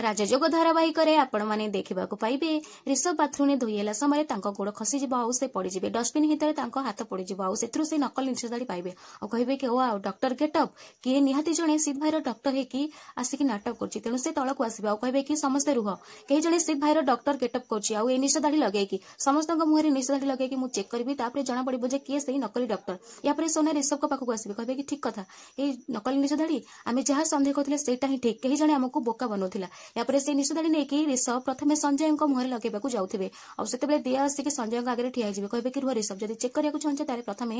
राजयोग धारावाहिक आपण मैंने देखा पाइबे ऋषभ बाथरूम धोईला समय गोड़ खसीज आउ से पड़े डस्टबिन हितर हाथ पड़ से नकल निशदाड़ी पाइबे और कहे कि ओ डॉक्टर गेटअप किए निहाती जड़े सिद्ध भाईर डॉक्टर होगी आसिक नाटक कर तेणु से तलक आसवे और कहे कि समस्ते रुह कहीं जड़े सिद्ध भाईर डॉक्टर गेटअप कर निशदाड़ी लगे समस्त मुहर निशदाड़ी लगे मुझे चेक करी जना पड़ो जे किए से नकली डॉक्टर या सोना ऋषभ पाखक आसवे कहे कि ठीक कथा ये नकली निशदाड़ी आम जहाँ सन्देह करते सेटा ही ठीक कहीं जड़े आमको बोका बनौला यापर से निशदाड़ी नहीं ऋषभ प्रथम संजय मुहर लगे जाऊे और से दिया आसिक संजय आगे ठिया कहे कि रुह ऋषभ जब चेक करने चाहे प्रथम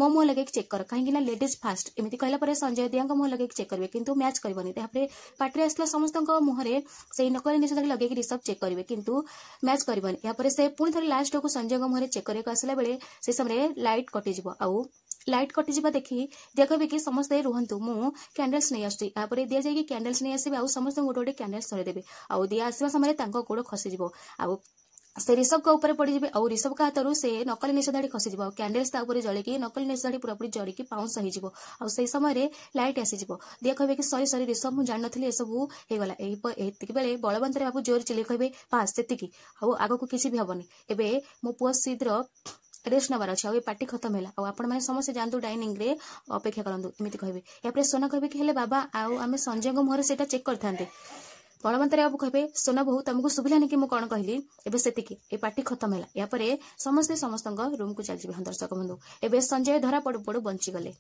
मो मुह लगे चेक कर कहीं लेडीज फास्ट एमती कहला संजय दिया मुहर लगे चेक करेंगे किंतु मैच करनी पार्टी आसला समस्त मुहर से नकली निशदाड़ी लगे ऋषभ चेक करेंगे किंतु मैच करनी यापर से पुणी थे लास्ट को संजय मुहर चेक करने आसला बेले से समय लाइट कटिज आउ लाइट कटिजा देखी देखबे कि समस्ते रुहतु मु कैंडल्स नहीं आसुची यापर दिया जाए कैंडल्स नहीं आसबे आ समस्त गोटे गोटे कैंडल्स धरदेवे आउ दिया आसवा समय गोड़ खसीज आउ से ऋषभ का ऊपर पड़ जाए और ऋषभ का हाथ से नकली निशदाड़ी खसीज कैंडल्स जलिकी नकली निशदाड़ी पूरापूरी जड़िकी पाउंस हो समय लाइट आसीज दिया कहे कि सरी सरी ऋषभ मुझे जान नी सब होगला ये बलवंत बाबू जोर चिल्ले कहे पास से आग को किसी भी हेनी एवं मो पुआ शीघ्र रेस्ट नबार अच्छे पार्टी खत्म है आपण मैंने समस्त जातु डाइनिंग रे अपेक्षा करूँ एमती कहे यापर सोना कहे कि बाबा आम संजय मुहर से चेक करते बलवंत बाबू कहे सोना बहु तुमको सुविधानी कि मुझे कौन कहली एवं से ये पार्टी खत्म है यापर समस्ते समस्त रूम को चल जाए दर्शक बंधु एवं संजय धरा पड़ू पड़ू बंचीगले।